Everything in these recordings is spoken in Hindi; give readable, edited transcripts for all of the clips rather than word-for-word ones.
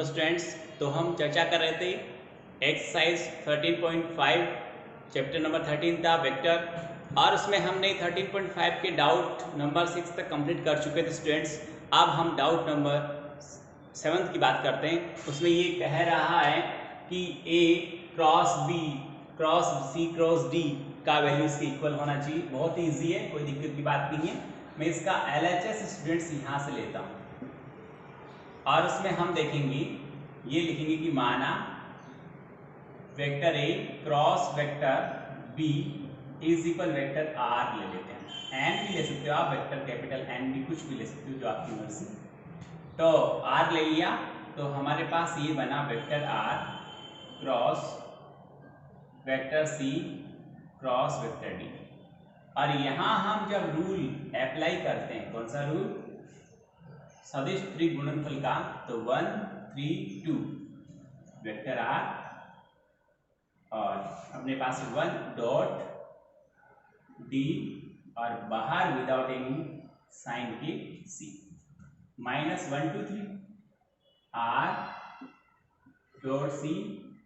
स्टूडेंट्स, तो हम चर्चा कर रहे थे एक्सरसाइज 13.5 चैप्टर नंबर 13 था वेक्टर, और उसमें हमने 13.5 के डाउट नंबर 6 तक कंप्लीट कर चुके थे स्टूडेंट्स। अब हम डाउट नंबर 7 की बात करते हैं। उसमें ये कह रहा है कि ए क्रॉस बी क्रॉस सी क्रॉस डी का वैल्यू इसके इक्वल होना चाहिए। बहुत ही ईजी है, कोई दिक्कत की बात नहीं है। मैं इसका LHS स्टूडेंट्स यहाँ से लेता हूँ और उसमें हम देखेंगे, ये लिखेंगे कि माना vector A cross vector B is equal vector R ले लेते हैं। एन भी ले सकते हो आप, वेक्टर कैपिटल एन भी कुछ भी ले सकते हो, जो आपकी मर्जी। तो आर ले लिया तो हमारे पास ये बना vector R cross vector C cross vector D. और यहाँ हम जब रूल अप्लाई करते हैं, कौन सा रूल, सदिश त्रिगुणनफल का, तो 1 3 2 वेक्टर आर और अपने पास 1 डॉट डी और बाहर विदाउट एनी साइन के सी -1 2 3 आर डॉट सी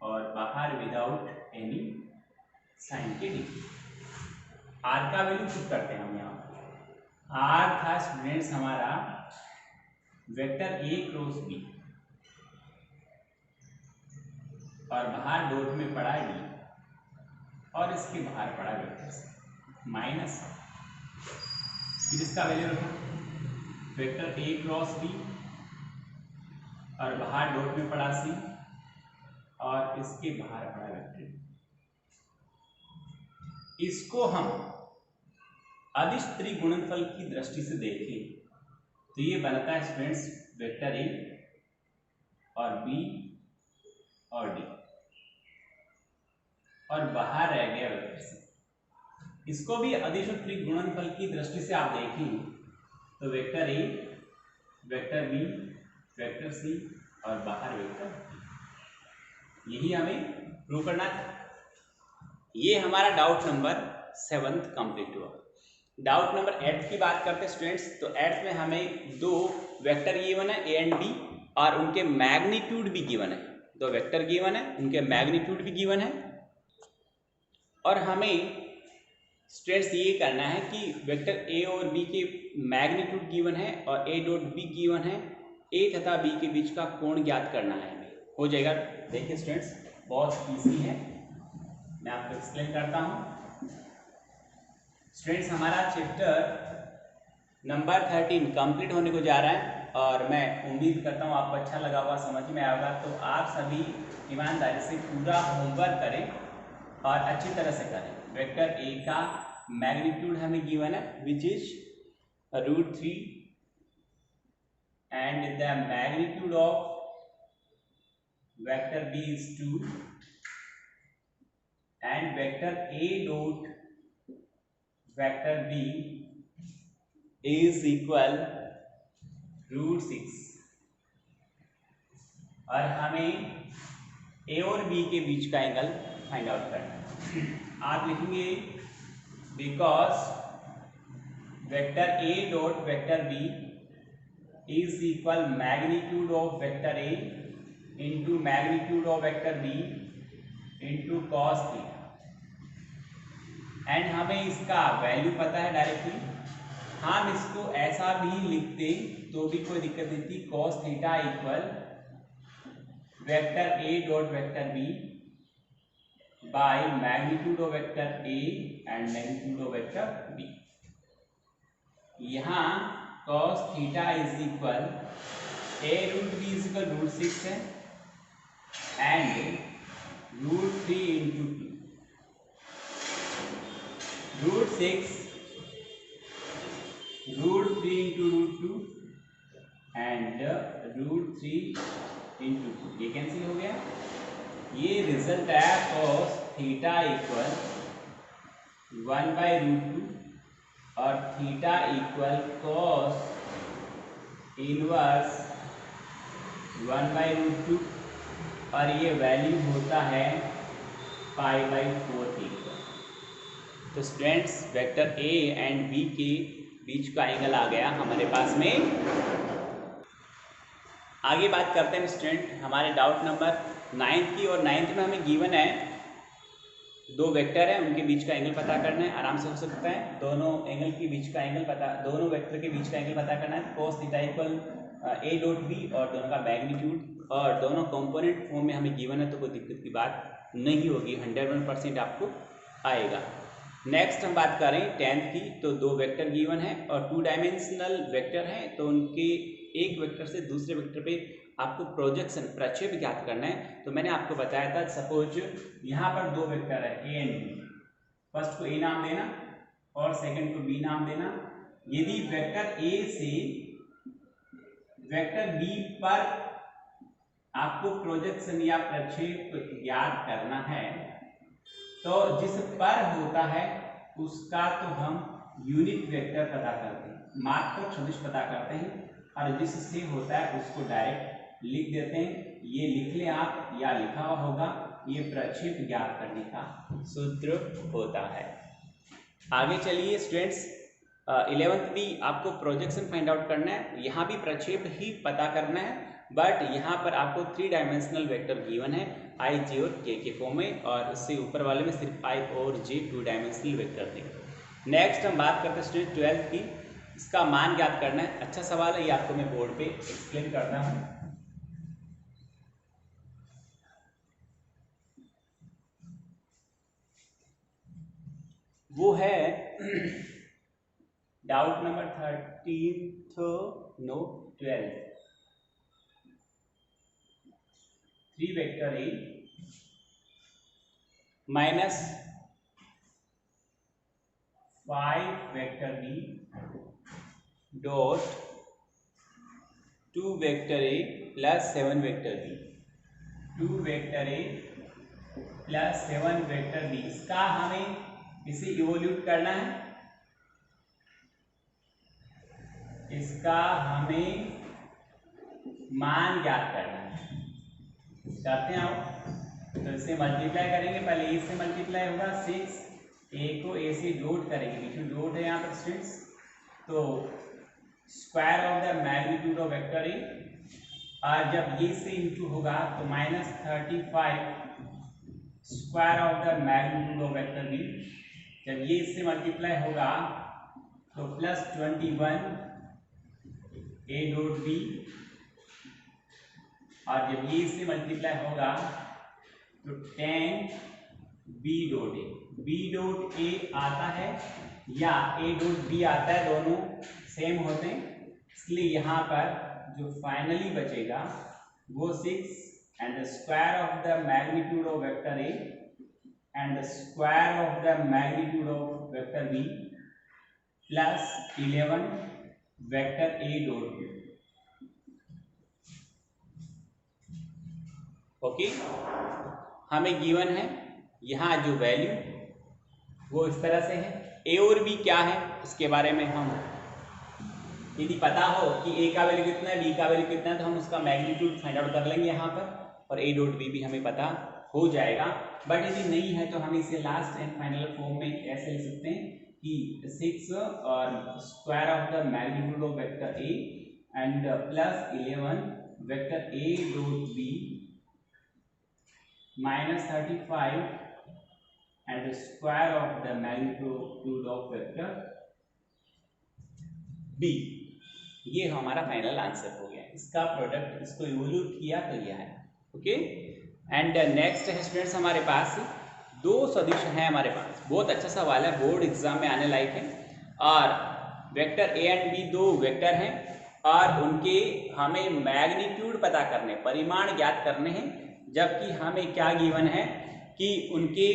और बाहर विदाउट एनी साइन के डी। आर का वैल्यू पुट करते हैं हम यहाँ। आर था स्टूडेंट्स हमारा वेक्टर ए क्रॉस बी और बाहर डॉट में पड़ा डी और इसके बाहर पड़ा वेक्टर सी माइनस, फिर इसका वैल्यू रखो वेक्टर ए क्रॉस बी और बाहर डॉट में पड़ा सी और इसके बाहर पड़ा वेक्टर डी। इसको हम अदिश त्रिगुणनफल की दृष्टि से देखें तो ये बनता है स्टूडेंट्स वेक्टर ए और बी और डी और बाहर रह गया वेक्टर सी। इसको भी अदिश त्रिगुणनफल की दृष्टि से आप देखें तो vector A vector B vector C और बाहर वेक्टर डी। यही हमें प्रूव करना था। ये हमारा डाउट नंबर 7 कंप्लीट हुआ। डाउट नंबर 8 की बात करते हैं स्टूडेंट्स। तो 8 में हमें दो वेक्टर गिवन है ए एंड बी और उनके मैग्नीट्यूड भी गिवन है। दो वेक्टर गिवन है, उनके मैग्नीट्यूड भी गिवन है और हमें स्टूडेंट्स ये करना है कि वेक्टर ए और बी के मैग्नीट्यूड गिवन है और ए डॉट बी गिवन है। ए तथा बी के बीच का कोण ज्ञात करना है हमें। हो जाएगा। देखिए स्टूडेंट्स, बहुत ईजी है, मैं आपको एक्सप्लेन करता हूँ। स्टूडेंट्स, हमारा चैप्टर नंबर 13 कंप्लीट होने को जा रहा है और मैं उम्मीद करता हूँ आपको अच्छा लगा होगा, समझ में आएगा। तो आप सभी ईमानदारी से पूरा होमवर्क करें और अच्छी तरह से करें। वेक्टर ए का मैग्नीट्यूड हमें गिवन है which is √3 and the magnitude of vector B is 2 and vector A dot vector B is equal √6 और हमें ए और बी के बीच का एंगल फाइंड आउट करना है। आप लिखेंगे because vector A dot vector B is equal magnitude of vector A into magnitude of vector B into cos theta. And हमें इसका वैल्यू पता है डायरेक्टली। हम इसको ऐसा भी लिखते तो भी कोई दिक्कत नहीं थी। Cos theta equal vector A dot vector B by magnitude of vector A and magnitude of vector B. यहाँ cos theta is equal A root B is equal √6 है and √3 into 2 √6 √3 into √2 and √3 into 2। ये कैंसिल हो गया। ये रिजल्ट आया cos थीटा इक्वल 1/√2 और थीटा इक्वल cos इनवर्स 1/√2 और ये वैल्यू होता है π/4 थीटा। तो students, vector A and B के बीच का एंगल आ गया हमारे पास में आगे बात करते हैं स्टूडेंट हमारे डाउट नंबर 9 की, और 9 में हमें गिवन है दो वेक्टर है, उनके बीच का एंगल पता करना है। आराम से हो सकता है, दोनों एंगल के बीच का एंगल पता, दोनों वेक्टर के बीच का एंगल पता करना है। cos theta equal a dot b, और दोनों का मैग्नीट्यूड, और दोनों कंपोनेंट फॉर्म में हमें गिवन है, तो कोई दिक्कत की बात नहीं होगी, 101% आपको आएगा। नेक्स्ट हम बात कर रहे हैं 10th की, तो दो वेक्टर गिवन है और 2 डायमेंशनल वेक्टर हैं, तो उनके एक वेक्टर से दूसरे वेक्टर पे आपको प्रोजेक्शन प्रक्षेप ज्ञात करना है। तो मैंने आपको बताया था, सपोज यहाँ पर दो वेक्टर है ए एंड बी, फर्स्ट को ए नाम देना और सेकंड को बी नाम देना। यदि वेक्टर ए से वेक्टर बी पर आपको प्रोजेक्शन या प्रक्षेप ज्ञात करना है, तो जिस पर होता है उसका तो हम यूनिट वेक्टर पता करते हैं, मात्रक सदिश पता करते हैं, और जिससे होता है उसको डायरेक्ट लिख देते हैं। ये लिख ले आप, या लिखा हुआ होगा, ये प्रक्षेप ज्ञात करने का सूत्र होता है। आगे चलिए स्टूडेंट्स, 11th भी आपको प्रोजेक्शन फाइंड आउट करना है, यहाँ भी प्रक्षेप ही पता करना है, बट यहाँ पर आपको 3 डायमेंशनल वेक्टर गिवन है i, j और k के फॉर्म में, और इससे ऊपर वाले में सिर्फ i और j 2 डायमेंशनल वेक्टर थे। नेक्स्ट हम बात करते हैं स्टूडेंट 12th की, इसका मान ज्ञात करना है। अच्छा सवाल है, ये आपको मैं बोर्ड पे एक्सप्लेन करता हूँ। वो है doubt number 13th no 12, 3 vector A minus 5 vector B dot 2 vector A plus 7 vector B, 2 vector A plus 7 vector B. इसका हमें इसे इवोल्यूट करना है, इसका हमें मान ज्ञात करना है। करते हैं आप, तो इसे मल्टीप्लाई करेंगे, पहले ए से मल्टीप्लाई होगा 6, ए को ए से डॉट करेंगे, बीच में डॉट है यहाँ पर स्टूडेंट्स, तो square of the magnitude of vector A, और जब ये से इंटू होगा तो -35 square of the magnitude of vector B, जब ये इससे मल्टीप्लाई होगा तो +21 ए डॉट बी, और जब ये इससे मल्टीप्लाई होगा तो 10 B dot A, B dot A आता है या ए डॉट बी आता है, दोनों सेम होते हैं, इसलिए यहाँ पर जो फाइनली बचेगा वो 6 and the square of the magnitude of vector A and the square of the magnitude of vector b plus 11 vector a dot b। Okay, हमें गिवन है यहाँ जो वैल्यू वो इस तरह से है। a और b क्या है इसके बारे में हम, यदि पता हो कि a का वैल्यू कितना है, b का वैल्यू कितना है, तो हम उसका मैग्नीट्यूड फाइंड आउट कर लेंगे यहाँ पर, और a डॉट b भी हमें पता हो जाएगा। बट यदि नहीं है तो हम इसे लास्ट एंड फाइनल फॉर्म में ऐसे लिख सकते हैं कि 6 और square of the magnitude of vector A and plus 11 vector A dot B -35 and square of the magnitude of vector B. ये हमारा फाइनल आंसर हो गया। इसका प्रोडक्ट, इसको इवोल्यूट किया तो यह है। ओके, एंड नेक्स्ट है स्टूडेंट्स हमारे पास दो सदिश हैं हमारे पास, बहुत अच्छा सवाल है, बोर्ड एग्जाम में आने लायक है, और वेक्टर ए एंड बी दो वेक्टर हैं और उनके हमें मैग्नीट्यूड पता करने, परिमाण ज्ञात करने हैं, जबकि हमें क्या गिवन है कि उनके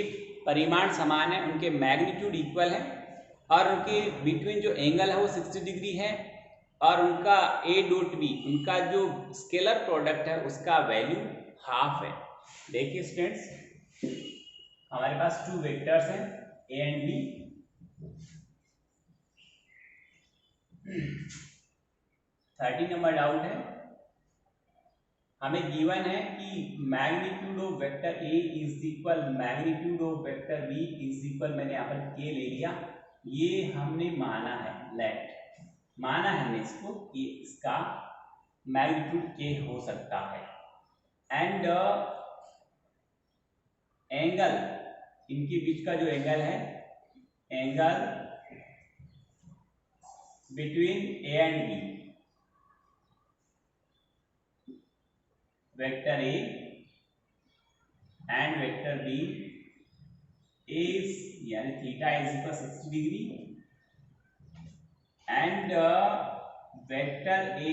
परिमाण समान है, उनके मैग्नीट्यूड इक्वल है, और उनके बिटवीन जो एंगल है वो 60 डिग्री है, और उनका ए डॉट बी, उनका जो स्केलर प्रोडक्ट है उसका वैल्यू हाफ है। देखिए स्टूडेंट्स, हमारे पास 2 वेक्टर्स हैं A and B, 30 number doubt है, हमें गिवन है कि magnitude of vector A is equal magnitude of vector B is equal, मैंने यहाँ पर के ले लिया, ये हमने माना है, लेट माना है हमने इसको कि इसका मैग्नीट्यूड के हो सकता है। एंड एंगल, इनके बीच का जो एंगल है, angle between A and B, vector A and vector B is, यानी theta is equal 60 degree and vector A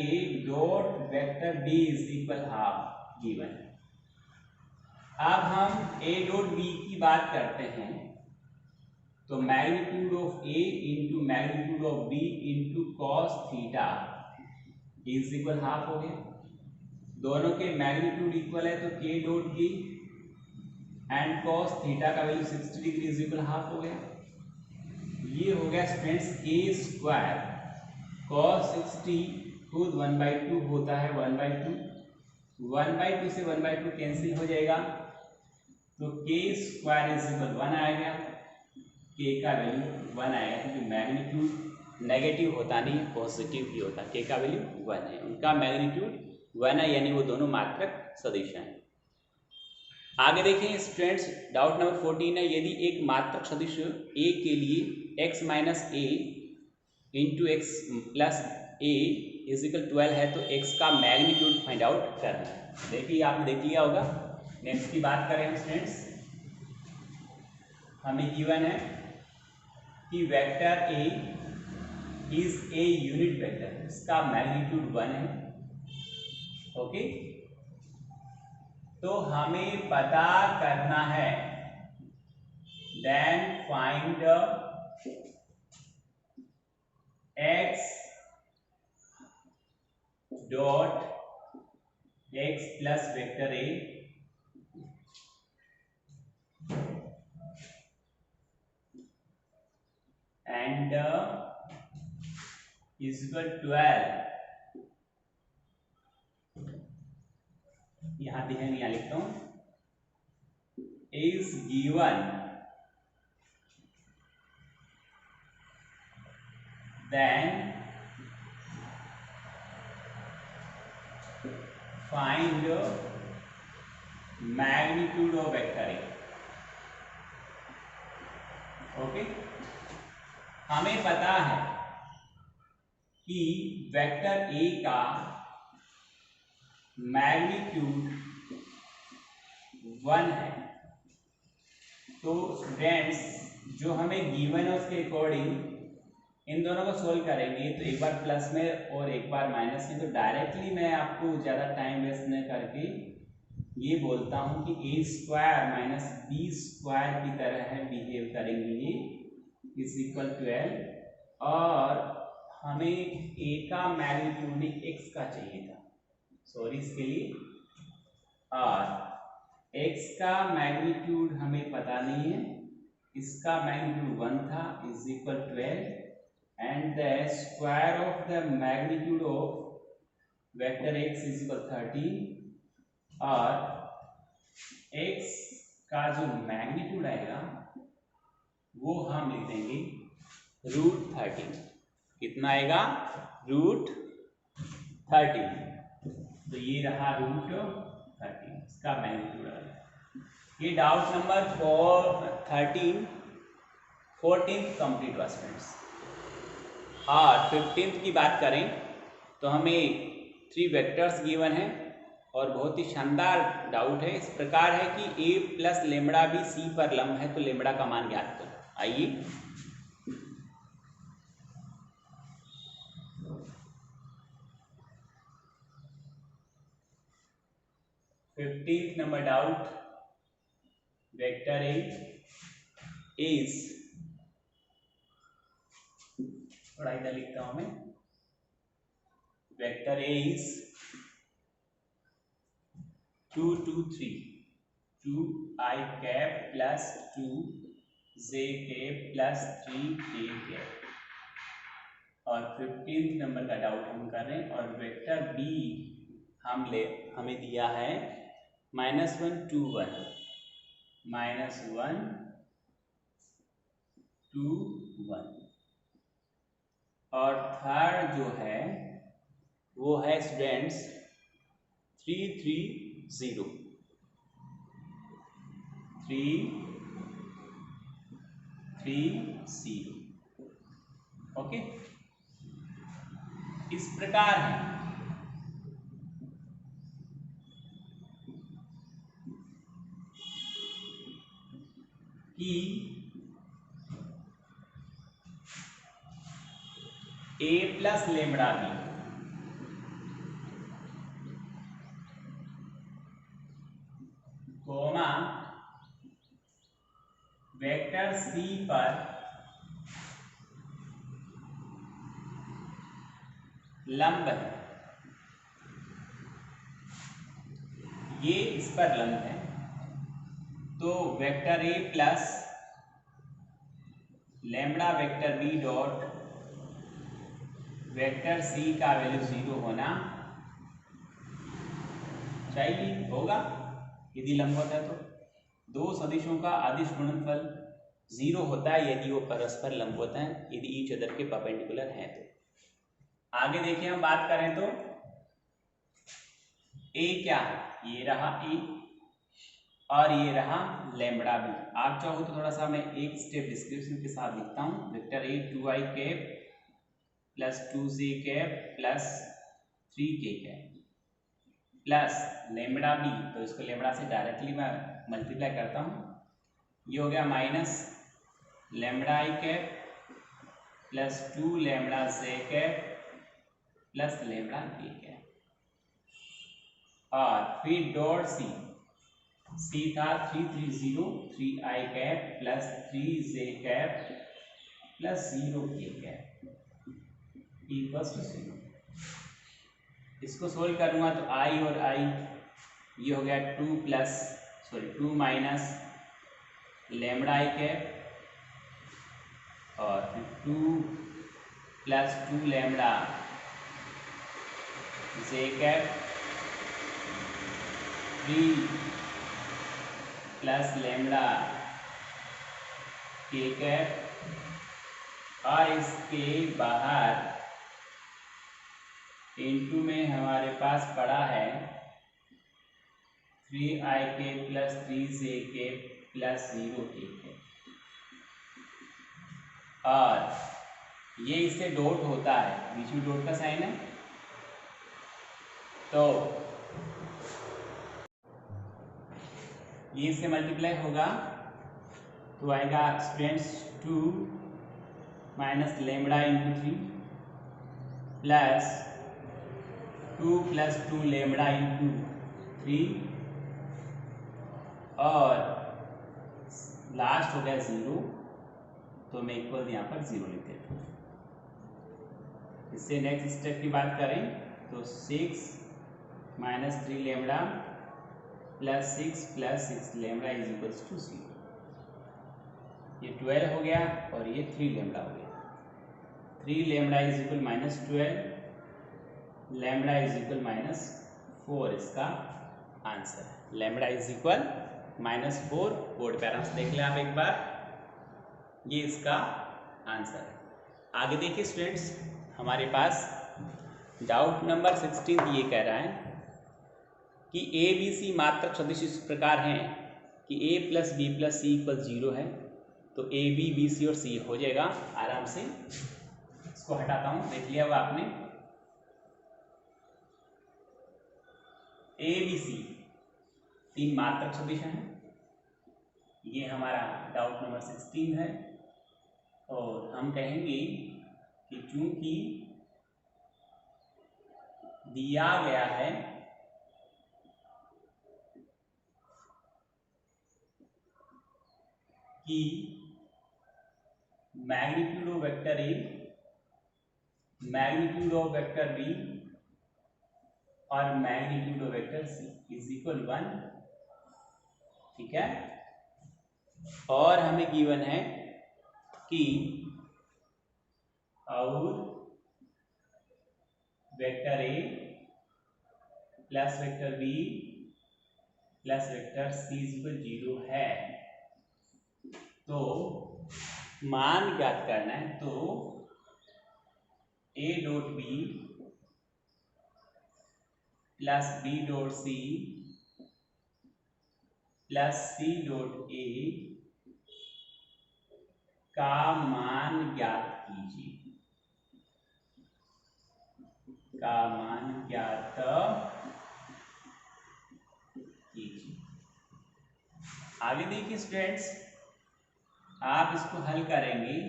dot vector B is equal half given. अब हम ए डॉट बी की बात करते हैं, तो magnitude of A into magnitude of B into cos theta is equal half हो गया। दोनों के मैग्नीट्यूड इक्वल है तो के dot B and cos theta का value 60 degree is equal half हो गया। ये हो गया स्टूडेंट्स ए स्क्वायर कॉस 60 खुद 1/2 होता है, 1/2, 1/2 से 1/2 कैंसिल हो जाएगा, तो के स्क्वायर इज इक्वल 1 आएगा, के का वैल्यू 1 आएगा, क्योंकि मैग्नीट्यूड नेगेटिव होता नहीं, पॉजिटिव ही होता, के का वैल्यू 1 है, उनका मैग्नीट्यूड 1 है, यानी वो दोनों मात्रक सदिश हैं। आगे देखें स्टूडेंट्स, डाउट नंबर 14 है, यदि एक मात्रक सदिश a के लिए x minus A into x plus A is equal 12 है, तो x का मैग्नीट्यूड फाइंड आउट करना है। देखिए आपने देख लिया होगा। नेक्स्ट की बात करें हम स्टूडेंट्स, हमें गिवन है कि vector a is a unit vector, इसका मैग्नीट्यूड 1 है। ओके, तो हमें पता करना है, then find x dot x plus vector a and is equal 12, यहां भी है, यहां लिखता हूं, is given, then find magnitude of vector A. Okay, हमें पता है कि वेक्टर ए का मैग्नीट्यूड 1 है, तो स्टूडेंट्स जो हमें गिवन है उसके अकॉर्डिंग इन दोनों को सोल्व करेंगे, तो एक बार प्लस में और एक बार माइनस में, तो डायरेक्टली मैं आपको ज़्यादा टाइम वेस्ट न करके ये बोलता हूँ कि ए स्क्वायर माइनस बी स्क्वायर की तरह है बिहेव करेंगे, ये इज इक्वल 12, और हमें ए का मैग्नीट्यूड में एक्स का चाहिए था, सॉरी इसके लिए, और x का मैग्नीट्यूड हमें पता नहीं है, इसका मैग्नीट्यूड 1 था, is equal 12, and the square of the magnitude of vector x is equal 13, और x का जो मैग्नीट्यूड आएगा वो हम लिख देंगे √13। कितना आएगा? √13, तो ये रहा √13, इसका मैग्नीट्यूड आएगा। ये डाउट नंबर 14 कंप्लीट हुआ स्टूडेंट्स। और 15th की बात करें तो हमें 3 वेक्टर्स गिवन हैं और बहुत ही शानदार डाउट है, इस प्रकार है कि a प्लस लेमड़ा भी c पर लंब है, तो लेमड़ा का मान ज्ञात करो। आइए, fifteenth number doubt, vector A is, थोड़ा इधर लिखता हूं मैं, vector A is 2 2 3 2i cap plus 2j cap plus 3k cap. और 15th नंबर का डाउट हम कर रहे हैं, और वेक्टर बी हमें दिया है -1 2 1 -1 2 1, और थर्ड जो है वो है स्टूडेंट्स 330 330। ओके, इस प्रकार है कि a plus lambda B comma vector c पर लंब है, ये इस पर लंब है, तो vector a plus lambda vector b dot vector c का वैल्यू 0 होना चाहिए, होगा यदि लंब होता है। तो दो सदिशों का अदिश गुणनफल 0 होता है यदि वो परस्पर लंब होता है, यदि ईच अदर के परपेंडिकुलर हैं। तो आगे देखिए, हम बात करें तो a क्या है, ये रहा a और ये रहा लेमड़ा बी। आप चाहो तो थोड़ा सा मैं एक स्टेप डिस्क्रिप्शन के साथ लिखता हूँ। Vector a 2i cap plus 2j cap plus 3k cap plus lambda B, तो इसको लेमड़ा से डायरेक्टली मैं मल्टीप्लाई करता हूँ, ये हो गया minus lambda I cap plus 2 lambda J cap plus lambda K cap, और फिर डॉट सी था 330 3i cap plus 3j cap plus 0k cap equals to 0। इसको सोल्व करूँगा तो i और i, ये हो गया 2 माइनस लेमड़ा आई कैप और फिर 2 plus 2 lambda J cap 3 plus lambda K cap, और इसके बाहर इनटू में हमारे पास पड़ा है 3i के प्लस 3j के प्लस 0k के, और ये इससे डॉट होता है, बीच में डॉट का साइन है, तो ये इससे मल्टीप्लाई होगा तो आएगा students 2 minus lambda into 3 plus 2 plus 2 lambda into 3 और लास्ट हो गया 0, तो मैं इक्वल यहाँ पर 0 लिख देता हूँ। इससे नेक्स्ट स्टेप की बात करें तो 6 minus 3 lambda plus 6 lambda is equals to 0, ये 12 हो गया और ये 3 लेमड़ा हो गया। 3 lambda is equal minus 12 lambda is equal minus 4, इसका आंसर है। लेमड़ा इज इक्वल -4, बोर्ड पे आराम से देख लें आप एक बार, ये इसका आंसर है। आगे देखिए स्टूडेंट्स, हमारे पास डाउट नंबर 16 ये कह रहा है कि ए बी सी मात्रक सदिश इस प्रकार हैं कि a plus B plus C equal 0 है, तो ए बी बी सी और सी हो जाएगा आराम से। इसको हटाता हूँ, देख लिया हुआ आपने। ए बी सी 3 मात्रक सदिश हैं, ये हमारा डाउट नंबर 16 है, और हम कहेंगे कि चूंकि दिया गया है कि magnitude of vector A, magnitude of vector B और magnitude of vector C is equal 1, ठीक है। और हमें गिवन है कि और vector A plus vector B plus vector C is equal 0 है, तो मान ज्ञात करना है। तो A dot B plus B dot C plus C dot A का मान ज्ञात कीजिए, का मान ज्ञात कीजिए। आगे देखिए स्टूडेंट्स, आप इसको हल करेंगे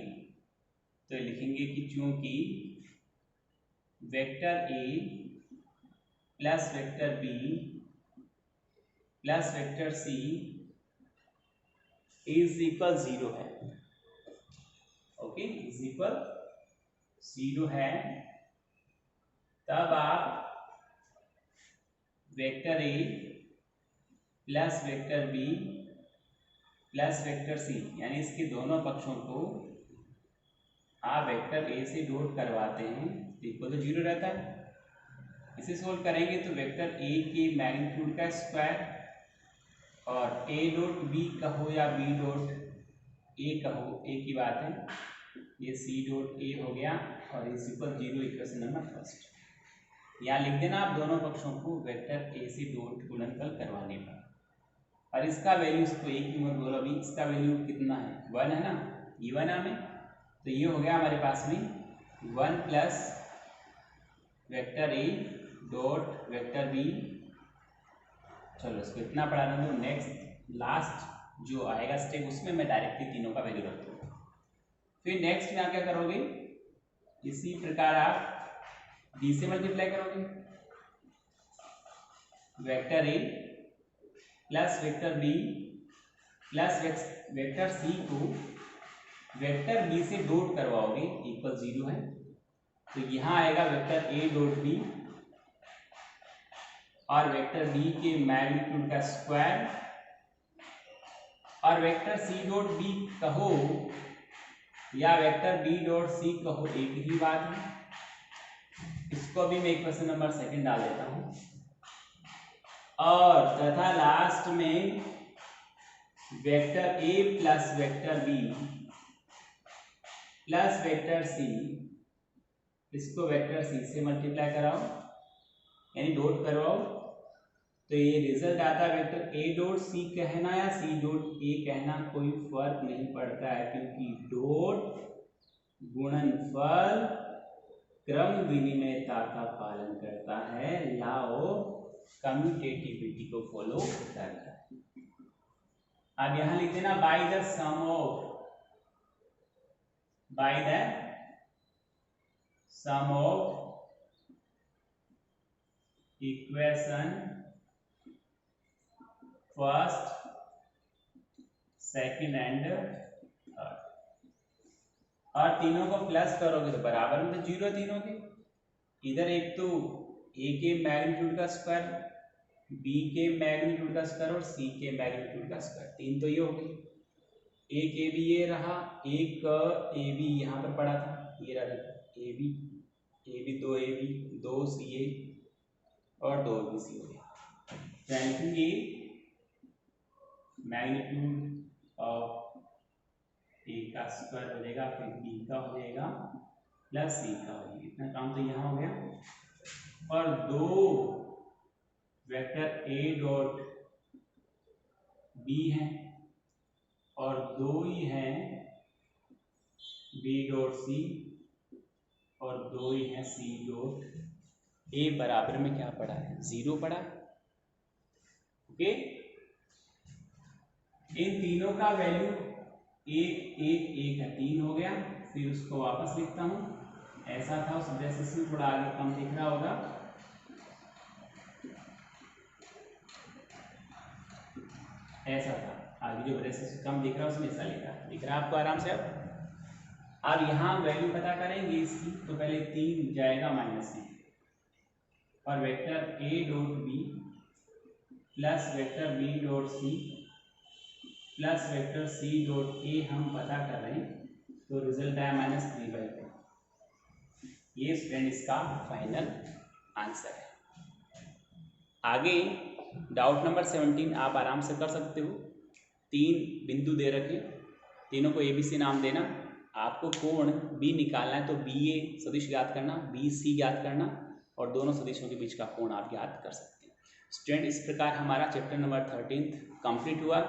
तो लिखेंगे कि चूंकि vector A plus vector B plus vector C is equal 0 है, ओके, इज इक्वल 0 है, तब आप vector A plus vector B plus vector C यानी इसके दोनों पक्षों को आप वेक्टर ए से डॉट करवाते हैं तो इक्वल तो 0 रहता है। इसे सोल्व करेंगे तो वेक्टर ए के मैग्नीट्यूड का स्क्वायर और ए डॉट बी कहो या बी डॉट ए कहो, एक ही बात है, ये सी डॉट ए हो गया और is equal 0 equation number first. यहाँ लिख देना आप दोनों पक्षों को वेक्टर ए से डॉट गुणनफल करवाने पर, और इसका वैल्यू, इसको एक ही मत बोलो अभी, इसका वैल्यू कितना है, 1 है ना, गिवन है हमें, तो ये हो गया हमारे पास में 1 plus vector A dot vector B. चलो इसको इतना पढ़ाना दो, नेक्स्ट लास्ट जो आएगा स्टेप उसमें मैं डायरेक्टली तीनों का वैल्यू रख दूँगा। फिर नेक्स्ट में आप क्या करोगे, इसी प्रकार आप बी से मल्टीप्लाई करोगे, vector A plus vector B plus vector C को वेक्टर बी से डॉट करवाओगे, इक्वल 0 है, तो यहाँ आएगा वेक्टर ए डॉट बी और वेक्टर बी के मैग्नीट्यूड का स्क्वायर और वेक्टर सी डॉट बी कहो या वेक्टर बी डॉट सी कहो, एक ही बात है। इसको भी मैं इक्वेशन नंबर सेकंड डाल देता हूं, और तथा लास्ट में vector A plus vector B plus vector C, इसको वेक्टर सी से मल्टीप्लाई कराओ यानी डॉट करवाओ, तो ये रिजल्ट आता है वेक्टर ए डॉट सी कहना या सी डॉट ए कहना कोई फर्क नहीं पड़ता है, क्योंकि डॉट गुणनफल क्रम विनिमयता का पालन करता है, लॉ ऑफ कम्यूटेटिविटी को फॉलो करता है। अब यहां लिख देना by the sum of equation first second and third, और तीनों को प्लस करोगे तो बराबर में तो 0 तीनों के, इधर एक तो ए के मैग्नीट्यूड का स्क्वायर, बी के मैग्नीट्यूड का स्क्वायर और सी के मैग्नीट्यूड का स्क्वायर, तीन तो ये हो गई, एक ए बी ये रहा, एक ए बी यहाँ पर पड़ा था, ये रहा ए बी 2 ए बी 2 सी ए और 2 बी सी हो गया। ये मैग्नीट्यूड ऑफ ए का स्क्वायर हो जाएगा, फिर बी का हो जाएगा प्लस सी का हो जाएगा, इतना काम तो यहाँ हो गया, और दो वेक्टर ए डॉट बी है और दो ही हैं बी डॉट सी और दो ही हैं सी डॉट ए, बराबर में क्या पड़ा है, 0 पड़ा है, ओके। इन तीनों का वैल्यू 1 1 1 है, 3 हो गया, फिर उसको वापस लिखता हूं, ऐसा था उस ब्रेसेस में, थोड़ा आगे कम दिख रहा होगा, ऐसा था, आगे जो ब्रेसेस कम दिख रहा है उसमें ऐसा दिख रहा है आपको आराम से। अब यहाँ वैल्यू पता करेंगे इसकी, तो पहले 3 जाएगा -3 और vector A dot B plus vector B dot C plus vector C dot A हम पता कर रहे हैं, तो रिजल्ट आया -3/4। ये स्टूडेंट इसका फाइनल आंसर है। आगे डाउट नंबर 17 आप आराम से कर सकते हो, 3 बिंदु दे रखे, तीनों को ABC नाम देना, आपको कोण B निकालना है तो BA सदिश ज्ञात करना, BC ज्ञात करना, और दोनों सदिशों के बीच का कोण आप याद कर सकते हैं। स्टूडेंट, इस प्रकार हमारा चैप्टर नंबर 13 कंप्लीट हुआ।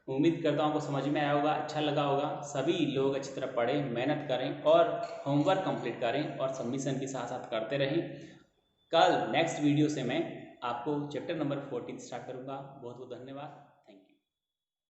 उम्मीद करता हूँ आपको समझ में आया होगा, अच्छा लगा होगा। सभी लोग अच्छी तरह पढ़ें, मेहनत करें और होमवर्क कंप्लीट करें और सबमिशन के साथ साथ करते रहें। कल नेक्स्ट वीडियो से मैं आपको चैप्टर नंबर 14 स्टार्ट करूँगा। बहुत बहुत धन्यवाद। Thank you.